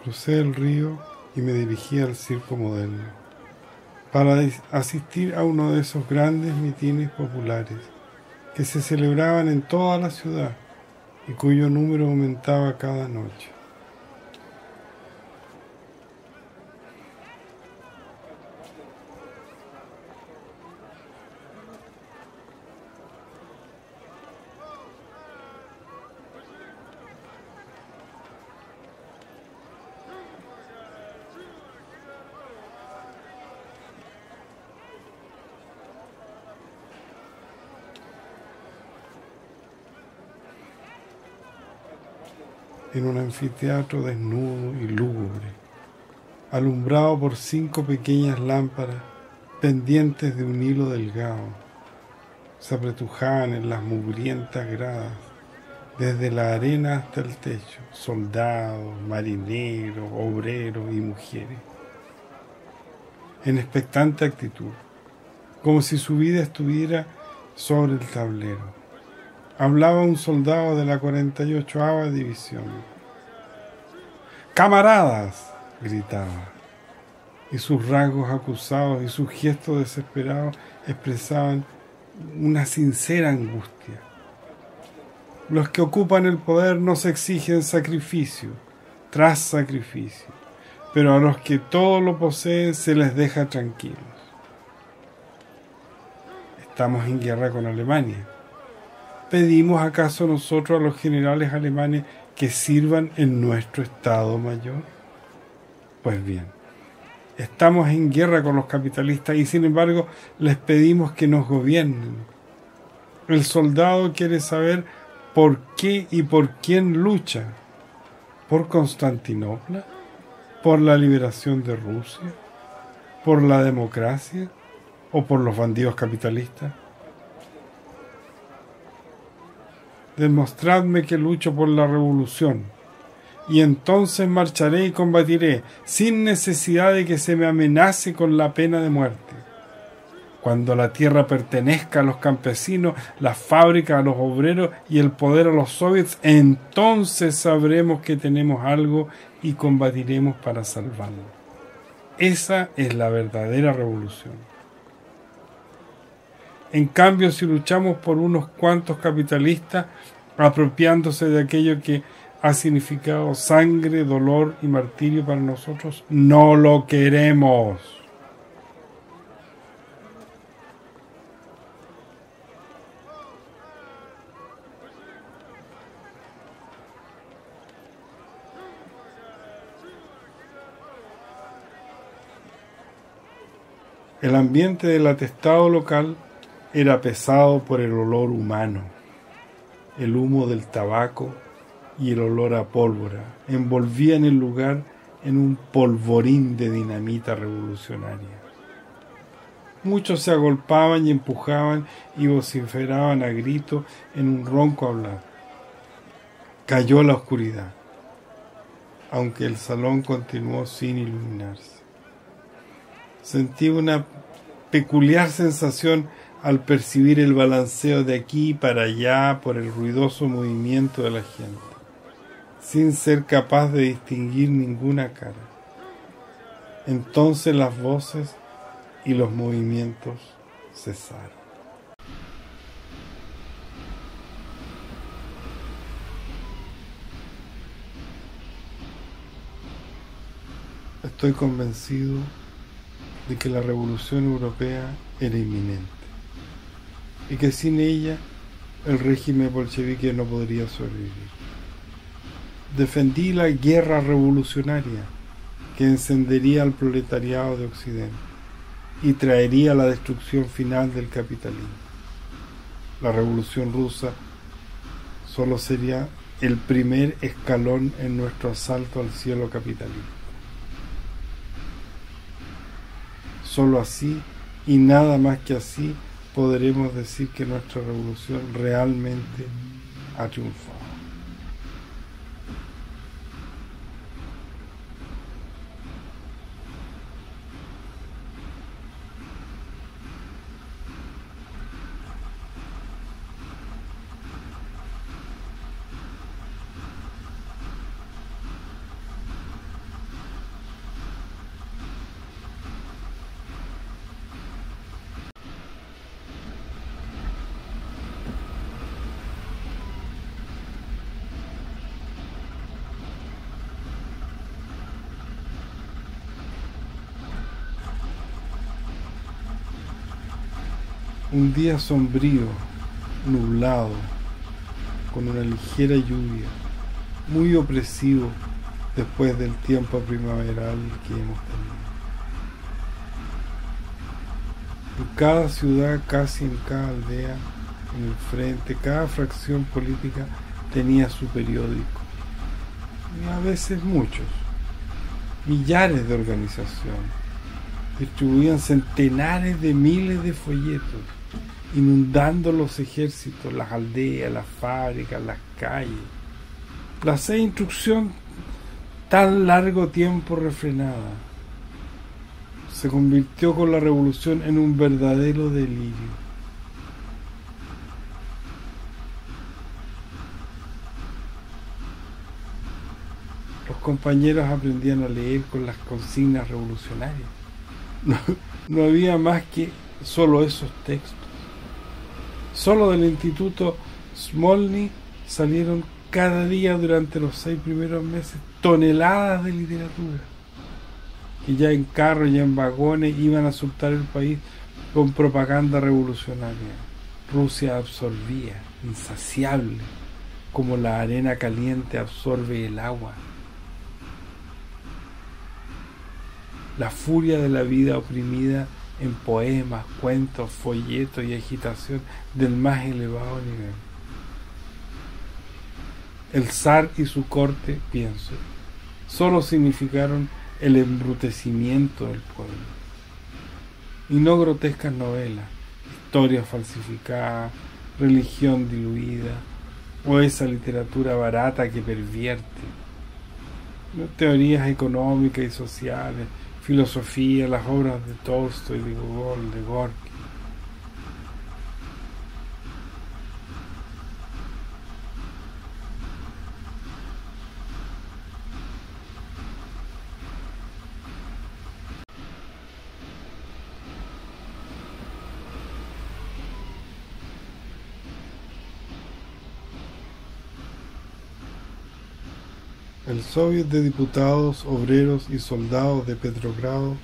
Crucé el río y me dirigí al circo moderno para asistir a uno de esos grandes mitines populares que se celebraban en toda la ciudad y cuyo número aumentaba cada noche. En un anfiteatro desnudo y lúgubre, alumbrado por 5 pequeñas lámparas pendientes de un hilo delgado, se apretujaban en las mugrientas gradas, desde la arena hasta el techo, soldados, marineros, obreros y mujeres, en expectante actitud, como si su vida estuviera sobre el tablero. Hablaba un soldado de la 48ª División. ¡Camaradas!, gritaba, y sus rasgos acusados y sus gestos desesperados expresaban una sincera angustia. Los que ocupan el poder nos exigen sacrificio tras sacrificio, pero a los que todo lo poseen se les deja tranquilos. Estamos en guerra con Alemania. ¿Pedimos acaso nosotros a los generales alemanes que sirvan en nuestro Estado Mayor? Pues bien, estamos en guerra con los capitalistas y sin embargo les pedimos que nos gobiernen. El soldado quiere saber por qué y por quién lucha. ¿Por Constantinopla? ¿Por la liberación de Rusia? ¿Por la democracia? ¿O por los bandidos capitalistas? Demostradme que lucho por la revolución, y entonces marcharé y combatiré, sin necesidad de que se me amenace con la pena de muerte. Cuando la tierra pertenezca a los campesinos, las fábricas a los obreros y el poder a los soviets, entonces sabremos que tenemos algo y combatiremos para salvarlo. Esa es la verdadera revolución. En cambio, si luchamos por unos cuantos capitalistas, apropiándose de aquello que ha significado sangre, dolor y martirio para nosotros, no lo queremos. El ambiente del atestado local era pesado por el olor humano, el humo del tabaco y el olor a pólvora envolvían el lugar en un polvorín de dinamita revolucionaria. Muchos se agolpaban y empujaban y vociferaban a grito en un ronco hablar. Cayó la oscuridad, aunque el salón continuó sin iluminarse. Sentí una peculiar sensación al percibir el balanceo de aquí para allá por el ruidoso movimiento de la gente, sin ser capaz de distinguir ninguna cara. Entonces las voces y los movimientos cesaron. Estoy convencido de que la revolución europea era inminente y que sin ella el régimen bolchevique no podría sobrevivir. Defendí la guerra revolucionaria que encendería al proletariado de Occidente y traería la destrucción final del capitalismo. La revolución rusa solo sería el primer escalón en nuestro asalto al cielo capitalista. Solo así, y nada más que así, podremos decir que nuestra revolución realmente ha triunfado. Un día sombrío, nublado, con una ligera lluvia, muy opresivo después del tiempo primaveral que hemos tenido. En cada ciudad, casi en cada aldea, en el frente, cada fracción política tenía su periódico, y a veces muchos, millares de organizaciones, distribuían centenares de miles de folletos, inundando los ejércitos, las aldeas, las fábricas, las calles. La instrucción tan largo tiempo refrenada se convirtió con la revolución en un verdadero delirio. Los compañeros aprendían a leer con las consignas revolucionarias. No había más que solo esos textos. Solo del Instituto Smolny salieron cada día durante los 6 primeros meses toneladas de literatura, que ya en carros y en vagones iban a surtar el país con propaganda revolucionaria. Rusia absorbía, insaciable, como la arena caliente absorbe el agua. La furia de la vida oprimida en poemas, cuentos, folletos y agitación del más elevado nivel. El zar y su corte, pienso, solo significaron el embrutecimiento del pueblo, y no grotescas novelas, historias falsificadas, religión diluida, o esa literatura barata que pervierte. Teorías económicas y sociales, filosofía, las obras de Tolstoy, de Gogol, de Gorky. El Soviet de Diputados, Obreros y Soldados de Petrogrado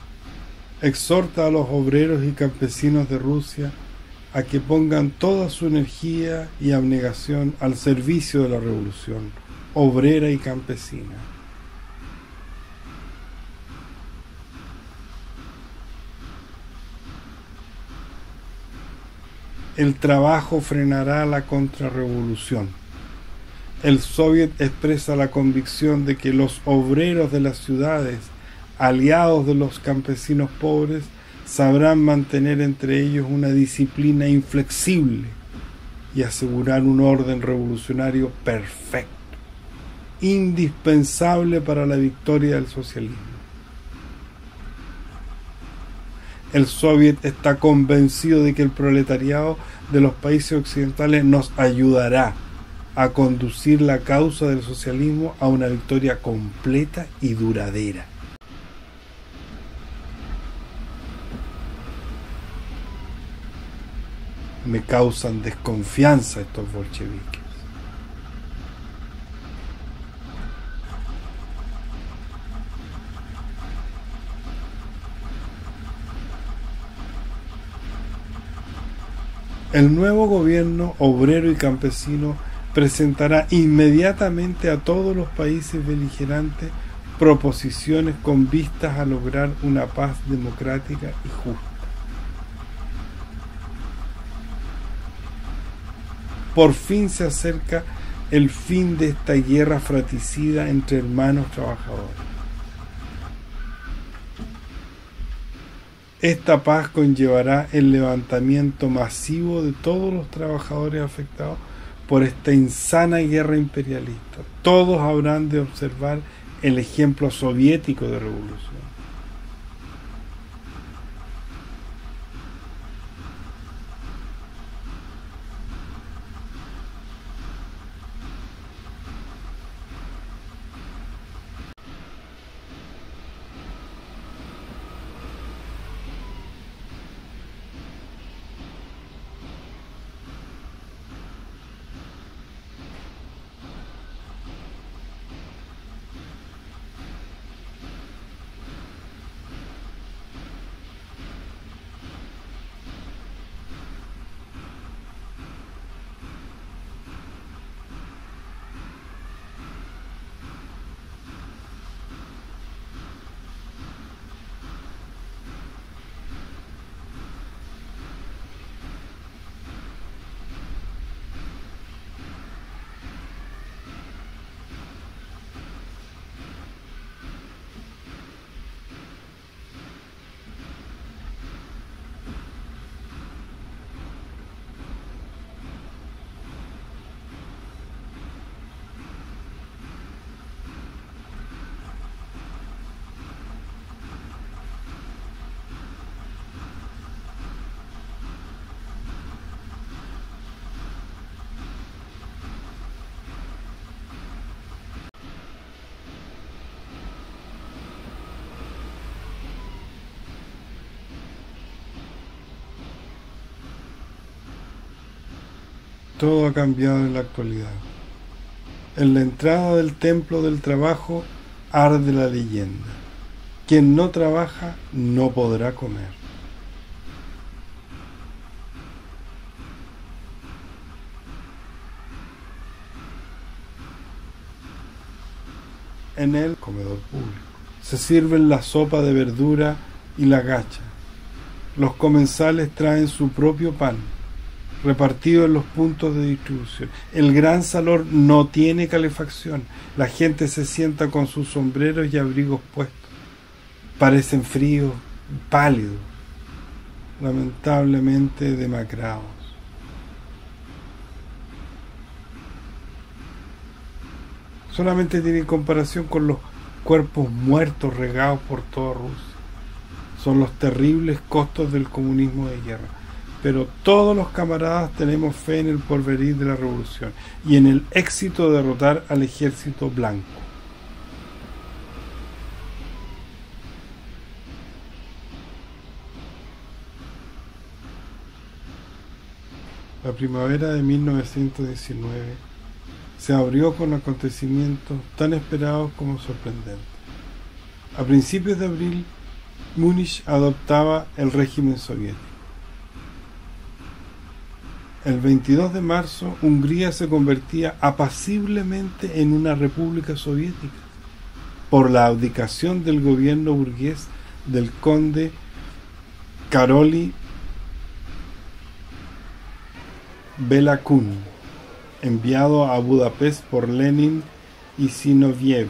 exhorta a los obreros y campesinos de Rusia a que pongan toda su energía y abnegación al servicio de la revolución obrera y campesina. El trabajo frenará la contrarrevolución. El Soviet expresa la convicción de que los obreros de las ciudades, aliados de los campesinos pobres, sabrán mantener entre ellos una disciplina inflexible y asegurar un orden revolucionario perfecto, indispensable para la victoria del socialismo. El Soviet está convencido de que el proletariado de los países occidentales nos ayudará a conducir la causa del socialismo a una victoria completa y duradera. Me causan desconfianza estos bolcheviques. El nuevo gobierno obrero y campesino presentará inmediatamente a todos los países beligerantes proposiciones con vistas a lograr una paz democrática y justa. Por fin se acerca el fin de esta guerra fratricida entre hermanos trabajadores. Esta paz conllevará el levantamiento masivo de todos los trabajadores afectados por esta insana guerra imperialista. Todos habrán de observar el ejemplo soviético de revolución. Todo ha cambiado en la actualidad. En la entrada del templo del trabajo arde la leyenda: quien no trabaja no podrá comer. En el comedor público se sirven la sopa de verdura y la gacha. Los comensales traen su propio pan, repartido en los puntos de distribución. El gran salón no tiene calefacción. La gente se sienta con sus sombreros y abrigos puestos. Parecen fríos, pálidos, lamentablemente demacrados. Solamente tiene comparación con los cuerpos muertos regados por toda Rusia. Son los terribles costos del comunismo de guerra. Pero todos los camaradas tenemos fe en el porvenir de la revolución y en el éxito de derrotar al ejército blanco. La primavera de 1919 se abrió con acontecimientos tan esperados como sorprendentes. A principios de abril, Múnich adoptaba el régimen soviético. El 22 de marzo, Hungría se convertía apaciblemente en una república soviética por la abdicación del gobierno burgués del conde Károly Bela Kun, enviado a Budapest por Lenin y Zinoviev.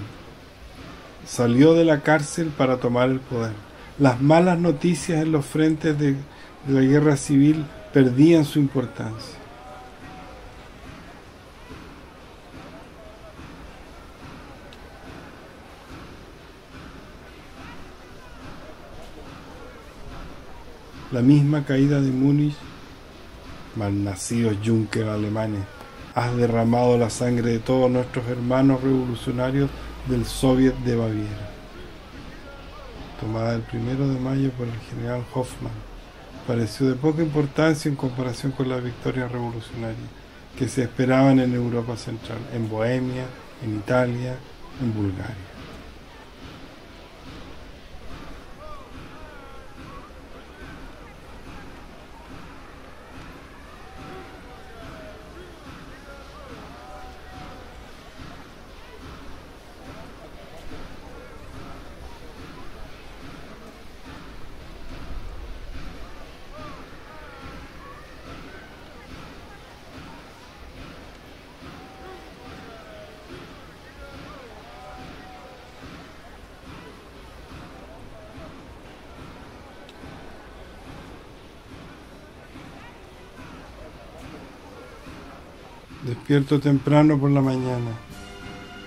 Salió de la cárcel para tomar el poder. Las malas noticias en los frentes de la guerra civil perdían su importancia. La misma caída de Múnich, malnacidos Junker alemanes, has derramado la sangre de todos nuestros hermanos revolucionarios del Soviet de Baviera. Tomada el 1 de mayo por el general Hoffmann, pareció de poca importancia en comparación con las victorias revolucionarias que se esperaban en Europa Central, en Bohemia, en Italia, en Bulgaria. Despierto temprano por la mañana,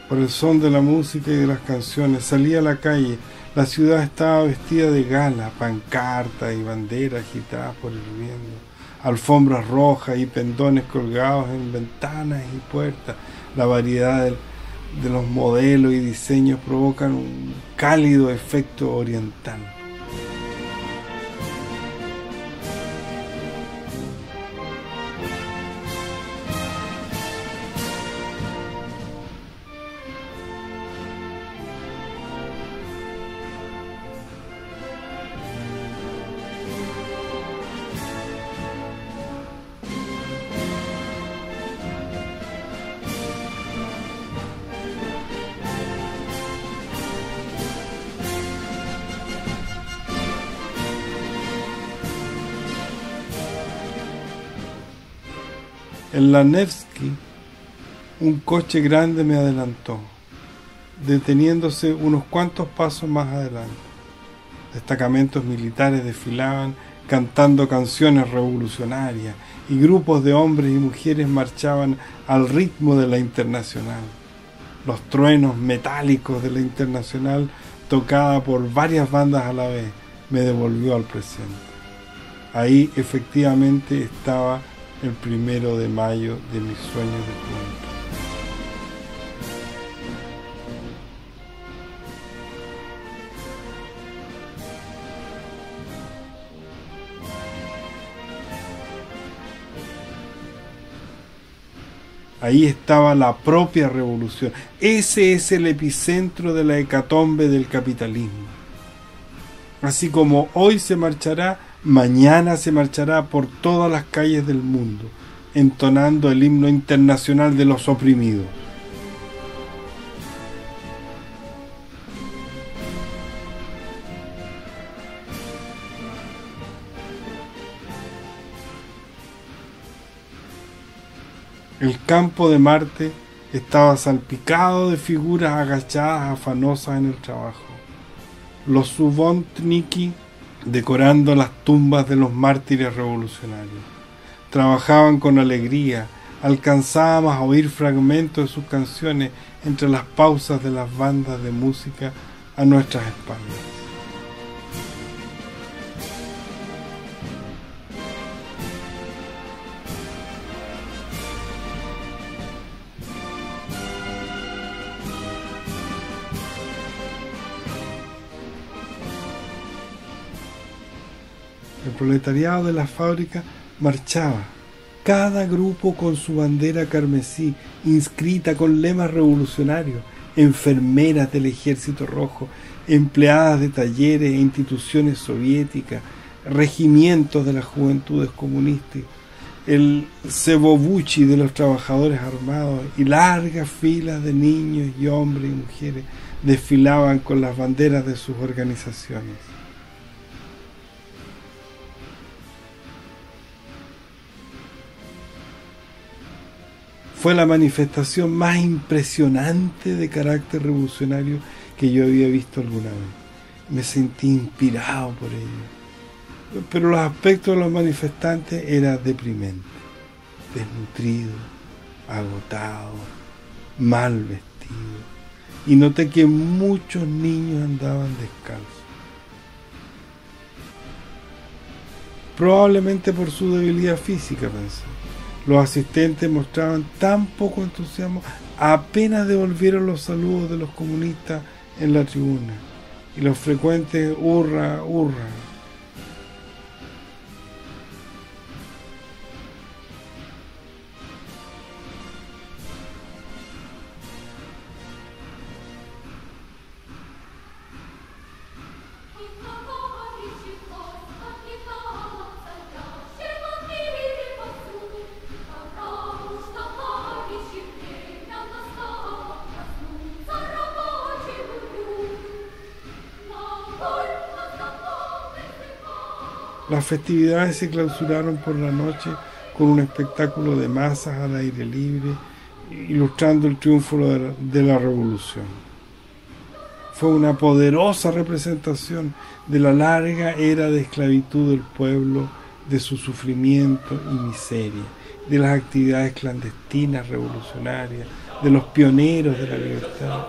por el son de la música y de las canciones, salí a la calle. La ciudad estaba vestida de gala, pancartas y banderas agitadas por el viento, alfombras rojas y pendones colgados en ventanas y puertas. La variedad de los modelos y diseños provocan un cálido efecto oriental. En la Nevsky, un coche grande me adelantó, deteniéndose unos cuantos pasos más adelante. Destacamentos militares desfilaban cantando canciones revolucionarias y grupos de hombres y mujeres marchaban al ritmo de la Internacional. Los truenos metálicos de la Internacional, tocada por varias bandas a la vez, me devolvió al presente. Ahí efectivamente estaba el 1 de mayo de mis sueños de juventud. Ahí estaba la propia revolución. Ese es el epicentro de la hecatombe del capitalismo. Así como hoy se marchará, mañana se marchará por todas las calles del mundo, entonando el himno internacional de los oprimidos. El campo de Marte estaba salpicado de figuras agachadas, afanosas en el trabajo. Los subontniki decorando las tumbas de los mártires revolucionarios. Trabajaban con alegría, alcanzábamos a oír fragmentos de sus canciones entre las pausas de las bandas de música a nuestras espaldas. El proletariado de la fábrica marchaba, cada grupo con su bandera carmesí, inscrita con lemas revolucionarios, enfermeras del Ejército Rojo, empleadas de talleres e instituciones soviéticas, regimientos de las juventudes comunistas, el Sebobuchi de los trabajadores armados y largas filas de niños y hombres y mujeres desfilaban con las banderas de sus organizaciones. Fue la manifestación más impresionante de carácter revolucionario que yo había visto alguna vez. Me sentí inspirado por ello. Pero los aspectos de los manifestantes eran deprimentes, desnutridos, agotados, mal vestidos. Y noté que muchos niños andaban descalzos. Probablemente por su debilidad física, pensé. Los asistentes mostraban tan poco entusiasmo, apenas devolvieron los saludos de los comunistas en la tribuna y los frecuentes hurra, hurra. Las festividades se clausuraron por la noche con un espectáculo de masas al aire libre, ilustrando el triunfo de la revolución. Fue una poderosa representación de la larga era de esclavitud del pueblo, de su sufrimiento y miseria, de las actividades clandestinas revolucionarias, de los pioneros de la libertad.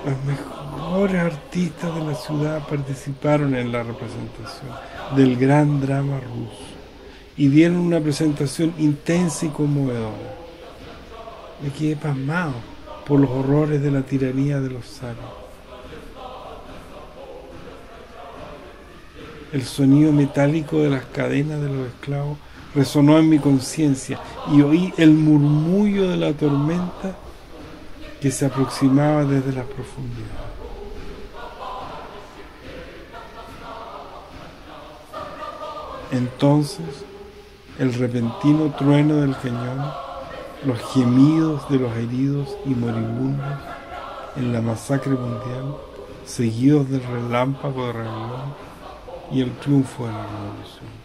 Los mejores artistas de la ciudad participaron en la representación del gran drama ruso y dieron una presentación intensa y conmovedora. Me quedé pasmado por los horrores de la tiranía de los zares. El sonido metálico de las cadenas de los esclavos resonó en mi conciencia y oí el murmullo de la tormenta que se aproximaba desde las profundidades. Entonces, el repentino trueno del cañón, los gemidos de los heridos y moribundos en la masacre mundial, seguidos del relámpago de rebelión y el triunfo de la revolución.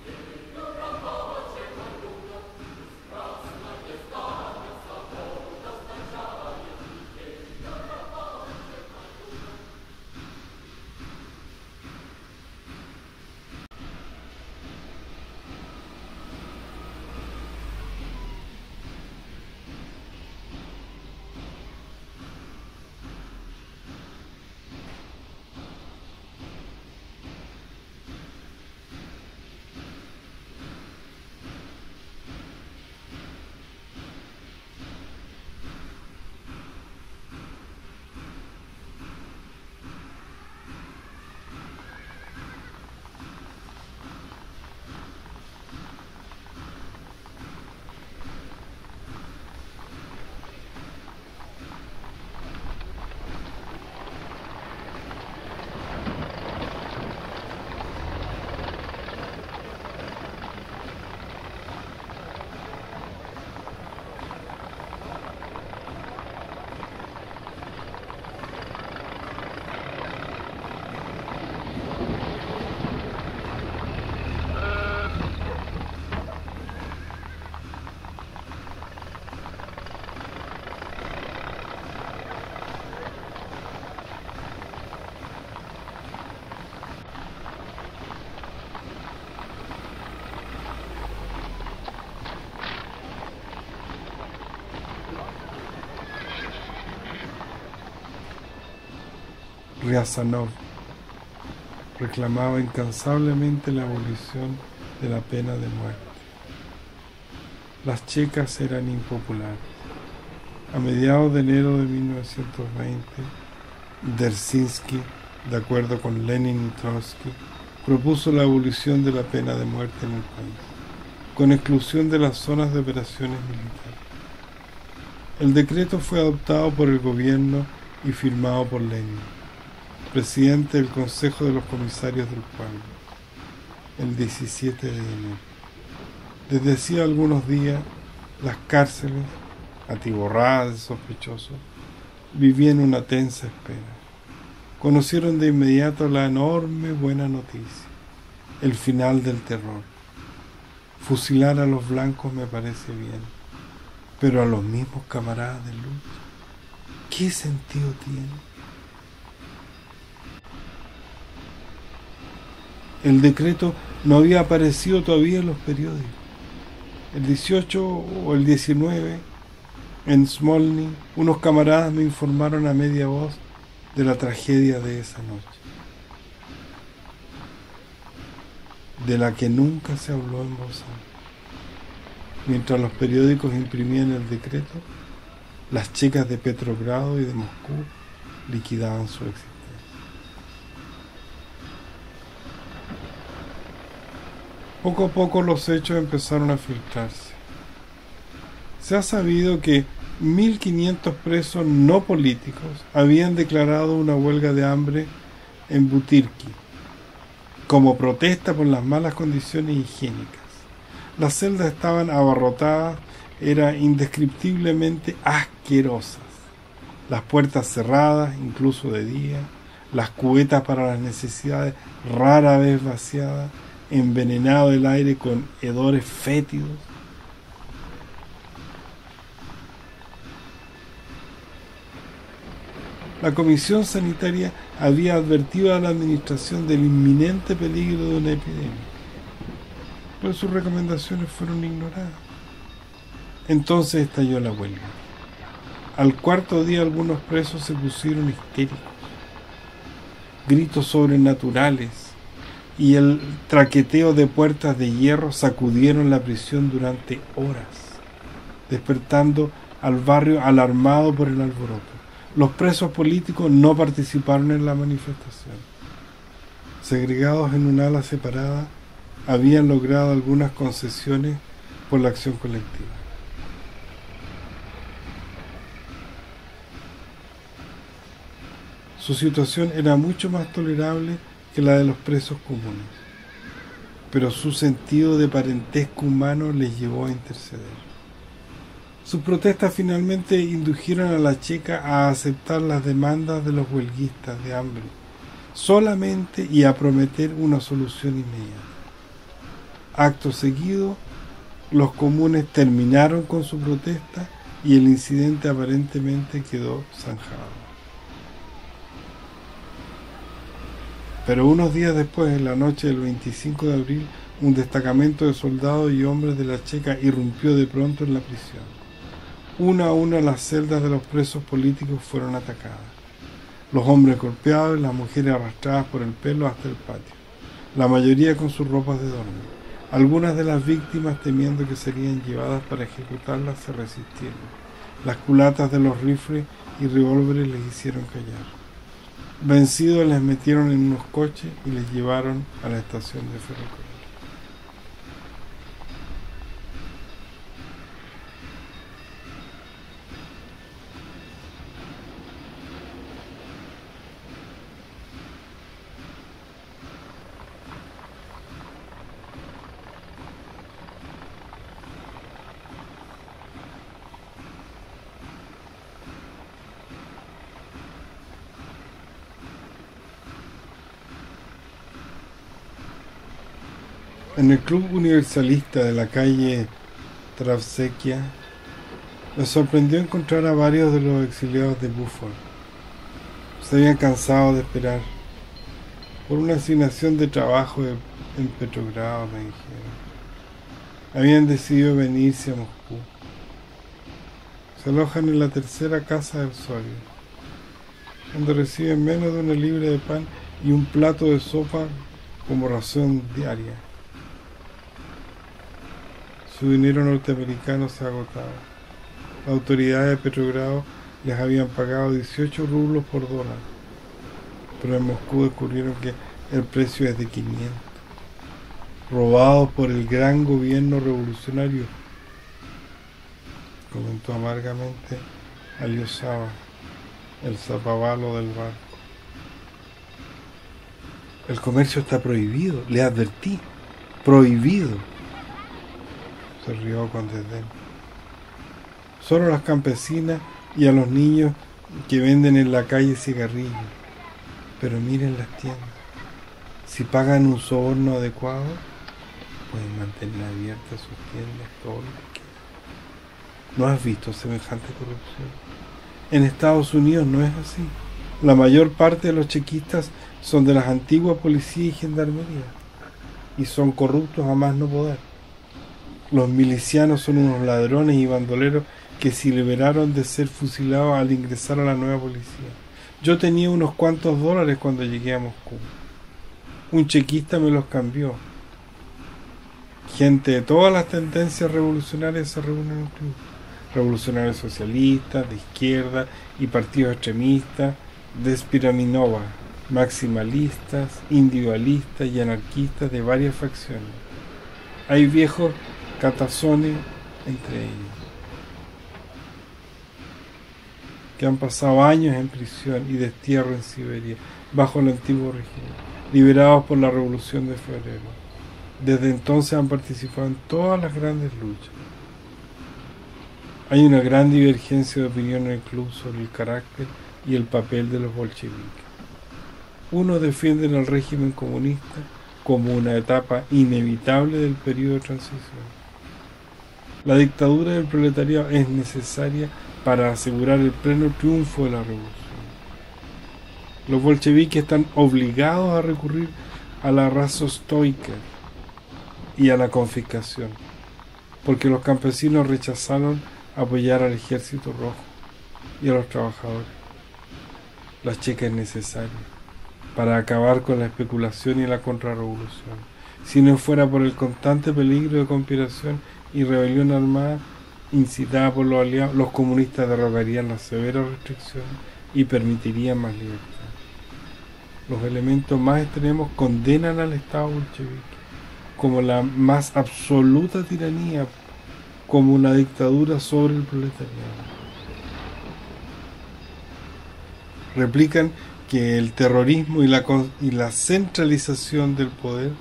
Riazanov reclamaba incansablemente la abolición de la pena de muerte. Las checas eran impopulares. A mediados de enero de 1920, Dzerzhinsky, de acuerdo con Lenin y Trotsky, propuso la abolición de la pena de muerte en el país, con exclusión de las zonas de operaciones militares. El decreto fue adoptado por el gobierno y firmado por Lenin, presidente del Consejo de los Comisarios del Pueblo, el 17 de enero. Desde hacía algunos días, las cárceles, atiborradas de sospechosos, vivían una tensa espera. Conocieron de inmediato la enorme buena noticia, el final del terror. Fusilar a los blancos me parece bien, pero a los mismos camaradas de lucha, ¿qué sentido tiene? El decreto no había aparecido todavía en los periódicos. El 18 o el 19, en Smolny, unos camaradas me informaron a media voz de la tragedia de esa noche, de la que nunca se habló en voz alta. Mientras los periódicos imprimían el decreto, las checas de Petrogrado y de Moscú liquidaban su existencia. Poco a poco los hechos empezaron a filtrarse. Se ha sabido que 1.500 presos no políticos habían declarado una huelga de hambre en Butyrki, como protesta por las malas condiciones higiénicas. Las celdas estaban abarrotadas, eran indescriptiblemente asquerosas. Las puertas cerradas, incluso de día, las cubetas para las necesidades rara vez vaciadas, envenenado el aire con hedores fétidos. La Comisión Sanitaria había advertido a la administración del inminente peligro de una epidemia, pero sus recomendaciones fueron ignoradas. Entonces estalló la huelga. Al cuarto día algunos presos se pusieron histéricos. Gritos sobrenaturales y el traqueteo de puertas de hierro sacudieron la prisión durante horas, despertando al barrio alarmado por el alboroto. Los presos políticos no participaron en la manifestación. Segregados en un ala separada, habían logrado algunas concesiones por la acción colectiva. Su situación era mucho más tolerable que la de los presos comunes, pero su sentido de parentesco humano les llevó a interceder. Sus protestas finalmente indujeron a la checa a aceptar las demandas de los huelguistas de hambre solamente y a prometer una solución inmediata. Acto seguido, los comunes terminaron con su protesta y el incidente aparentemente quedó zanjado. Pero unos días después, en la noche del 25 de abril, un destacamento de soldados y hombres de la checa irrumpió de pronto en la prisión. Una a una las celdas de los presos políticos fueron atacadas. Los hombres golpeados y las mujeres arrastradas por el pelo hasta el patio, la mayoría con sus ropas de dormir. Algunas de las víctimas, temiendo que serían llevadas para ejecutarlas, se resistieron. Las culatas de los rifles y revólveres les hicieron callar. Vencidos, les metieron en unos coches y les llevaron a la estación de ferrocarril. En el club universalista de la calle Travsequia, me sorprendió encontrar a varios de los exiliados de Buford. Se habían cansado de esperar por una asignación de trabajo en Petrogrado, me dijeron. Habían decidido venirse a Moscú. Se alojan en la tercera casa del Soria. donde reciben menos de una libra de pan y un plato de sopa como ración diaria. Su dinero norteamericano se ha agotado. Las autoridades de Petrogrado les habían pagado 18 rublos por dólar, pero en Moscú descubrieron que el precio es de 500, robados por el gran gobierno revolucionario, comentó amargamente Alyosava, el zapavalo del barco. El comercio está prohibido, le advertí, prohibido. Se rió con desdén. Solo a las campesinas y a los niños que venden en la calle cigarrillos. Pero miren las tiendas. Si pagan un soborno adecuado, pueden mantener abiertas sus tiendas todo lo que quieran. ¿No has visto semejante corrupción? En Estados Unidos no es así. La mayor parte de los chequistas son de las antiguas policías y gendarmerías, y son corruptos a más no poder. Los milicianos son unos ladrones y bandoleros que se liberaron de ser fusilados al ingresar a la nueva policía. Yo tenía unos cuantos dólares cuando llegué a Moscú. Un chequista me los cambió. Gente de todas las tendencias revolucionarias se reúnen en el club. Revolucionarios socialistas, de izquierda y partidos extremistas, de Spiraminova, maximalistas, individualistas y anarquistas de varias facciones. Hay viejos catazones entre ellos, que han pasado años en prisión y destierro en Siberia, bajo el antiguo régimen, liberados por la Revolución de Febrero. Desde entonces han participado en todas las grandes luchas. Hay una gran divergencia de opinión en el club sobre el carácter y el papel de los bolcheviques. Unos defienden al régimen comunista como una etapa inevitable del periodo de transición. La dictadura del proletariado es necesaria para asegurar el pleno triunfo de la revolución. Los bolcheviques están obligados a recurrir a la rasostoika y a la confiscación, porque los campesinos rechazaron apoyar al ejército rojo y a los trabajadores. La checa es necesaria para acabar con la especulación y la contrarrevolución. Si no fuera por el constante peligro de conspiración y rebelión armada incitada por los aliados, los comunistas derrocarían las severas restricciones y permitirían más libertad. Los elementos más extremos condenan al Estado bolchevique como la más absoluta tiranía, como una dictadura sobre el proletariado. Replican que el terrorismo y la centralización del poder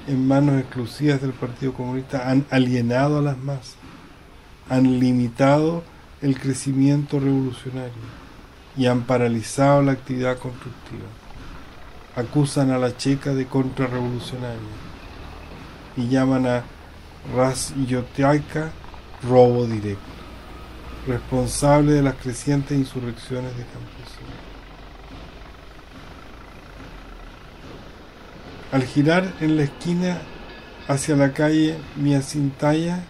en manos exclusivas del Partido Comunista han alienado a las masas, han limitado el crecimiento revolucionario y han paralizado la actividad constructiva. Acusan a la checa de contrarrevolucionaria y llaman a Razyotyaka robo directo, responsable de las crecientes insurrecciones de campesinos. Al girar en la esquina hacia la calle Miasintaya,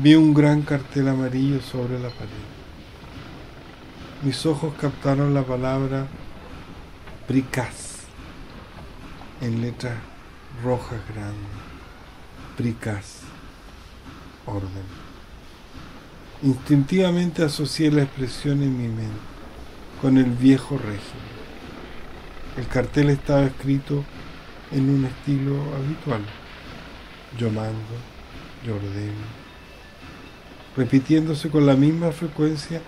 vi un gran cartel amarillo sobre la pared. Mis ojos captaron la palabra prikaz en letras rojas grandes. Prikaz, orden. Instintivamente asocié la expresión en mi mente con el viejo régimen. El cartel estaba escrito en un estilo habitual: yo mando, yo ordeno, repitiéndose con la misma frecuencia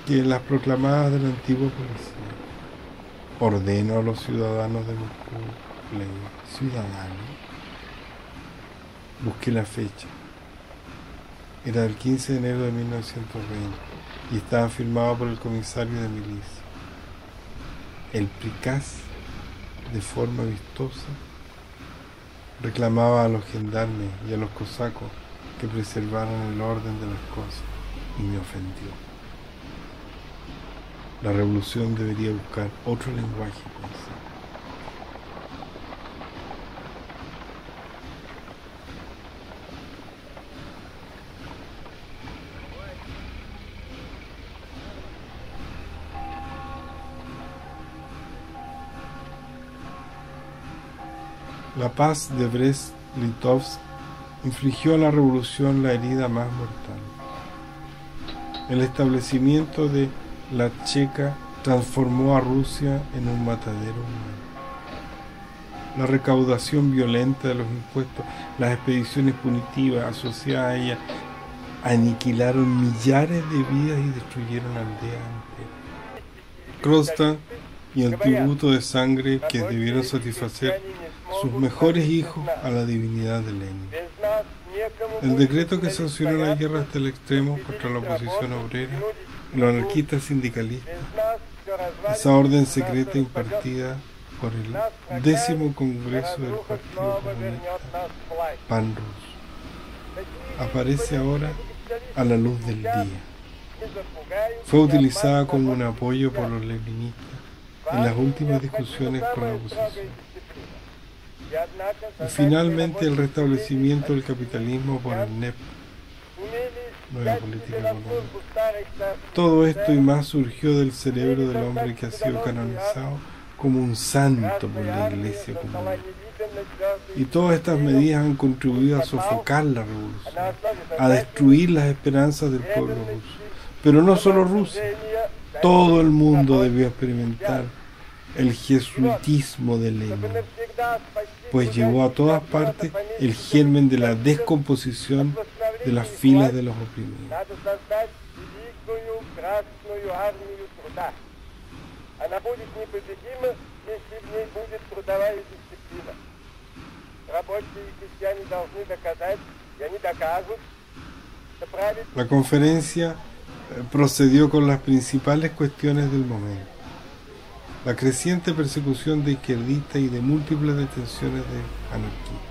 que las proclamadas de la antigua policía. Ordeno a los ciudadanos de Moscú, ley, ciudadanos. Busqué la fecha. Era del 15 de enero de 1920 y estaba firmado por el comisario de milicia. El prikaz, de forma vistosa, reclamaba a los gendarmes y a los cosacos que preservaran el orden de las cosas, y me ofendió. La revolución debería buscar otro lenguaje, pensé. La paz de Brest-Litovsk infligió a la revolución la herida más mortal. El establecimiento de la Checa transformó a Rusia en un matadero humano. La recaudación violenta de los impuestos, las expediciones punitivas asociadas a ellas, aniquilaron millares de vidas y destruyeron aldeas enteras. Kronstadt y el tributo de sangre que debieron satisfacer sus mejores hijos a la divinidad de Lenin. El decreto que sancionó la guerra hasta el extremo contra la oposición obrera y los anarquistas sindicalistas, esa orden secreta impartida por el 10º Congreso del Partido Comunista Pan-Ruso, aparece ahora a la luz del día. Fue utilizada como un apoyo por los leninistas en las últimas discusiones con la oposición. Y finalmente el restablecimiento del capitalismo por el NEP, nueva política económica. Todo esto y más surgió del cerebro del hombre que ha sido canonizado como un santo por la Iglesia comunista. Y todas estas medidas han contribuido a sofocar la revolución, a destruir las esperanzas del pueblo ruso. Pero no solo Rusia, todo el mundo debió experimentar el jesuitismo de Lenin, pues llevó a todas partes el germen de la descomposición de las filas de los oprimidos. La conferencia procedió con las principales cuestiones del momento: la creciente persecución de izquierdistas y de múltiples detenciones de anarquistas.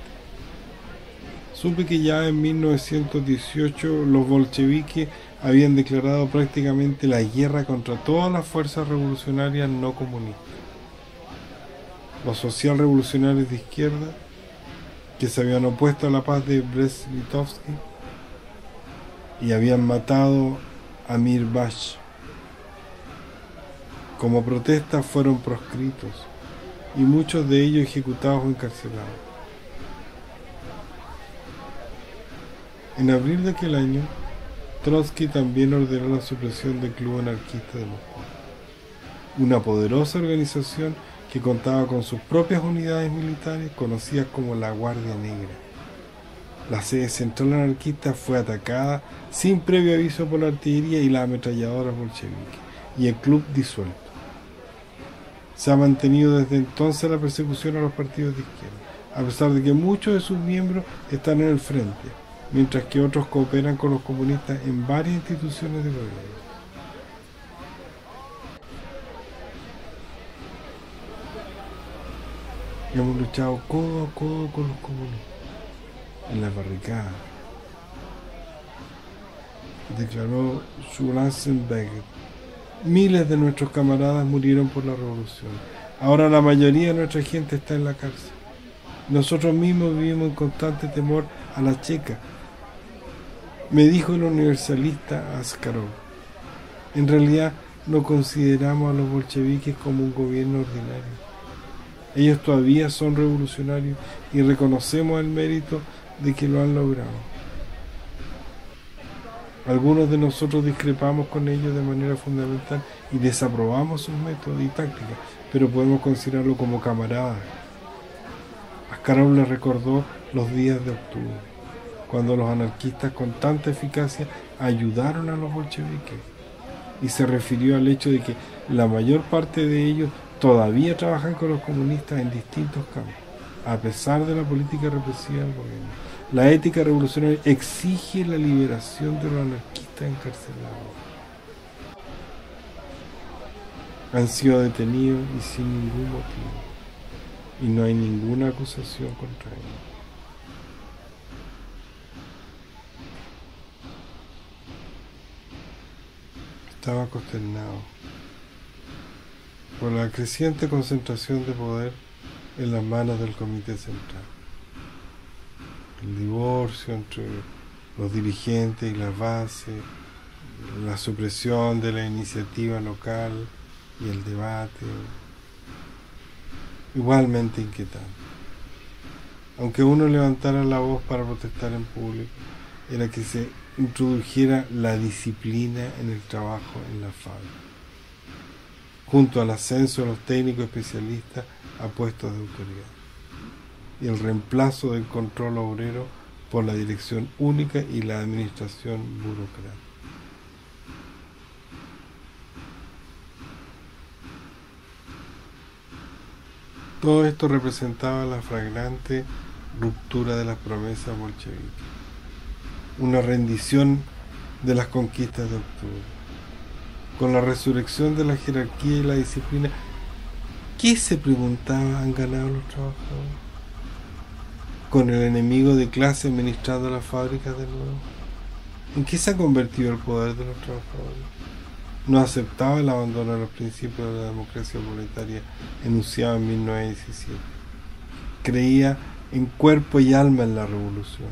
Supe que ya en 1918 los bolcheviques habían declarado prácticamente la guerra contra todas las fuerzas revolucionarias no comunistas. Los socialrevolucionarios de izquierda, que se habían opuesto a la paz de Brest-Litovsk y habían matado a Mir-Bash, como protesta fueron proscritos y muchos de ellos ejecutados o encarcelados. En abril de aquel año, Trotsky también ordenó la supresión del Club Anarquista de Moscú, una poderosa organización que contaba con sus propias unidades militares conocidas como la Guardia Negra. La sede central anarquista fue atacada sin previo aviso por la artillería y las ametralladoras bolcheviques, y el club disuelto. Se ha mantenido desde entonces la persecución a los partidos de izquierda, a pesar de que muchos de sus miembros están en el frente, mientras que otros cooperan con los comunistas en varias instituciones de gobierno. Hemos luchado codo a codo con los comunistas en las barricadas, declaró Schwarzenberg. Miles de nuestros camaradas murieron por la revolución. Ahora la mayoría de nuestra gente está en la cárcel. Nosotros mismos vivimos en constante temor a la Checa, me dijo el universalista Askarov. En realidad no consideramos a los bolcheviques como un gobierno ordinario. Ellos todavía son revolucionarios y reconocemos el mérito de que lo han logrado. Algunos de nosotros discrepamos con ellos de manera fundamental y desaprobamos sus métodos y tácticas, pero podemos considerarlo como camaradas. Askarov le recordó los días de octubre, cuando los anarquistas con tanta eficacia ayudaron a los bolcheviques, y se refirió al hecho de que la mayor parte de ellos todavía trabajan con los comunistas en distintos campos, a pesar de la política represiva del gobierno. La ética revolucionaria exige la liberación de los anarquistas encarcelados. Han sido detenidos y sin ningún motivo, y no hay ninguna acusación contra ellos. Estaba consternado por la creciente concentración de poder en las manos del Comité Central. El divorcio entre los dirigentes y las bases, la supresión de la iniciativa local y el debate, igualmente inquietante. aunque uno levantara la voz para protestar en público, era que se introdujera la disciplina en el trabajo en la fábrica, junto al ascenso de los técnicos especialistas a puestos de autoridad, y el reemplazo del control obrero por la dirección única y la administración burocrática. Todo esto representaba la flagrante ruptura de las promesas bolcheviques, una rendición de las conquistas de octubre. Con la resurrección de la jerarquía y la disciplina, ¿qué se preguntaba han ganado los trabajadores? Con el enemigo de clase administrando las fábricas de nuevo. ¿En qué se ha convertido el poder de los trabajadores? No aceptaba el abandono de los principios de la democracia proletaria enunciado en 1917. Creía en cuerpo y alma en la revolución.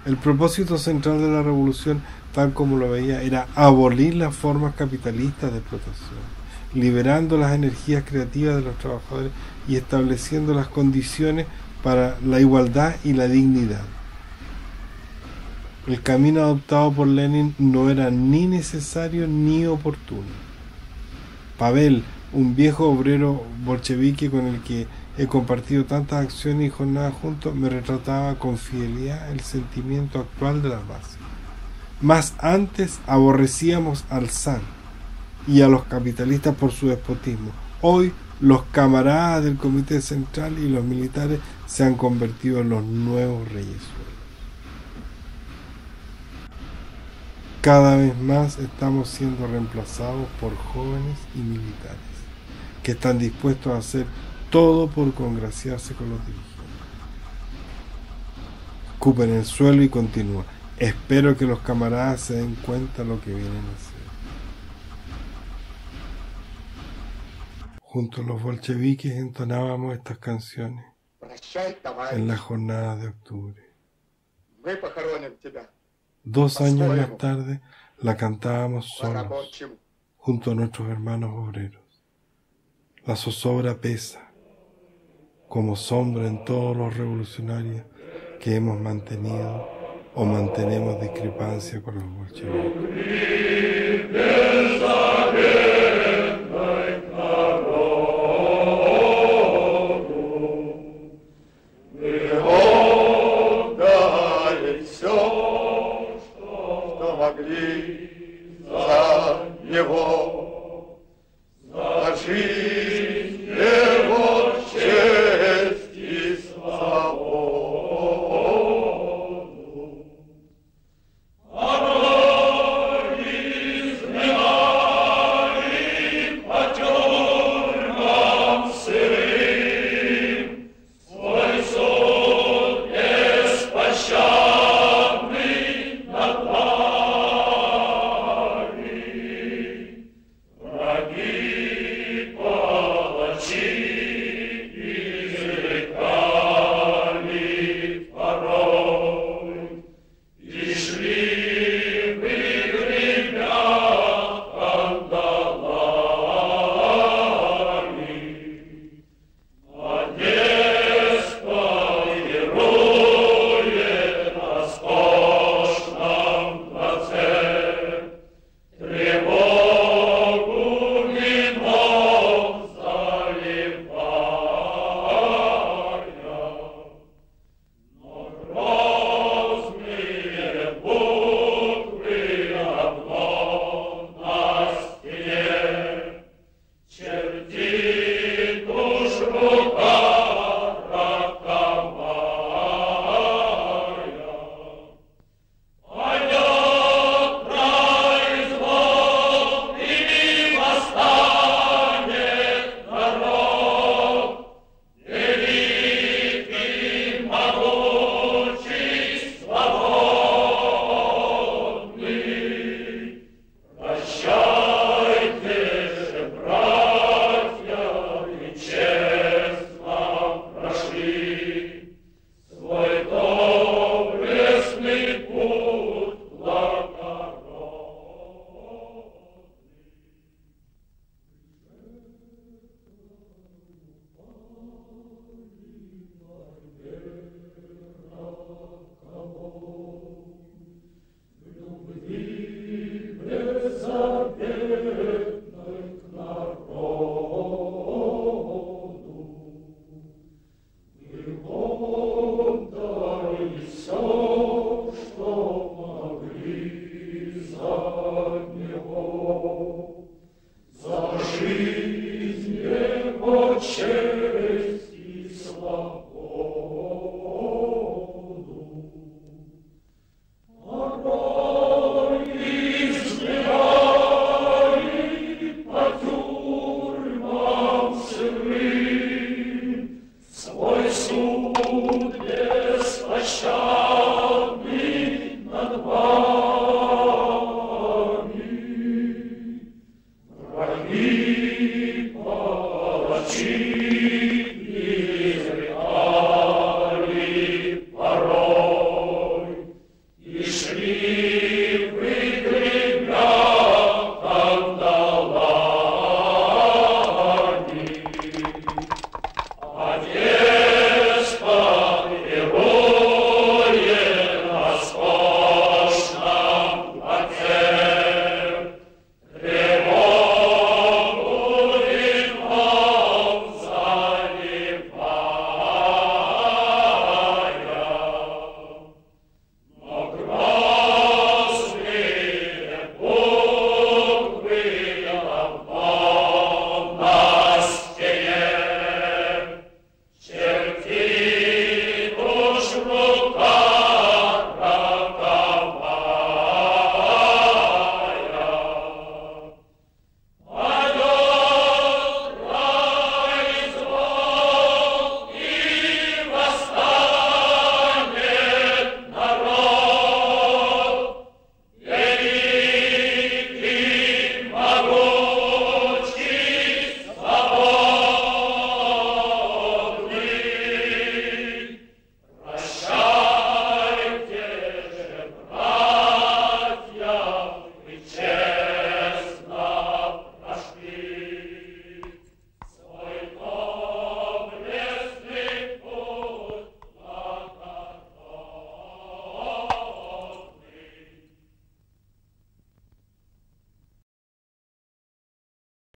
El propósito central de la revolución, tal como lo veía, era abolir las formas capitalistas de explotación, liberando las energías creativas de los trabajadores y estableciendo las condiciones para la igualdad y la dignidad. El camino adoptado por Lenin no era ni necesario ni oportuno. Pavel, un viejo obrero bolchevique con el que he compartido tantas acciones y jornadas juntos, me retrataba con fidelidad el sentimiento actual de las bases. Más antes aborrecíamos al zar y a los capitalistas por su despotismo. Hoy los camaradas del Comité Central y los militares se han convertido en los nuevos reyes. Cada vez más estamos siendo reemplazados por jóvenes y militares que están dispuestos a hacer todo por congraciarse con los dirigentes. Escupen el suelo y continúa. Espero que los camaradas se den cuenta de lo que vienen a hacer. Junto a los bolcheviques entonábamos estas canciones en las jornadas de octubre. 2 años más tarde la cantábamos solos, junto a nuestros hermanos obreros. La zozobra pesa, como sombra en todos los revolucionarios que hemos mantenido o mantenemos discrepancia con los bolcheviques. the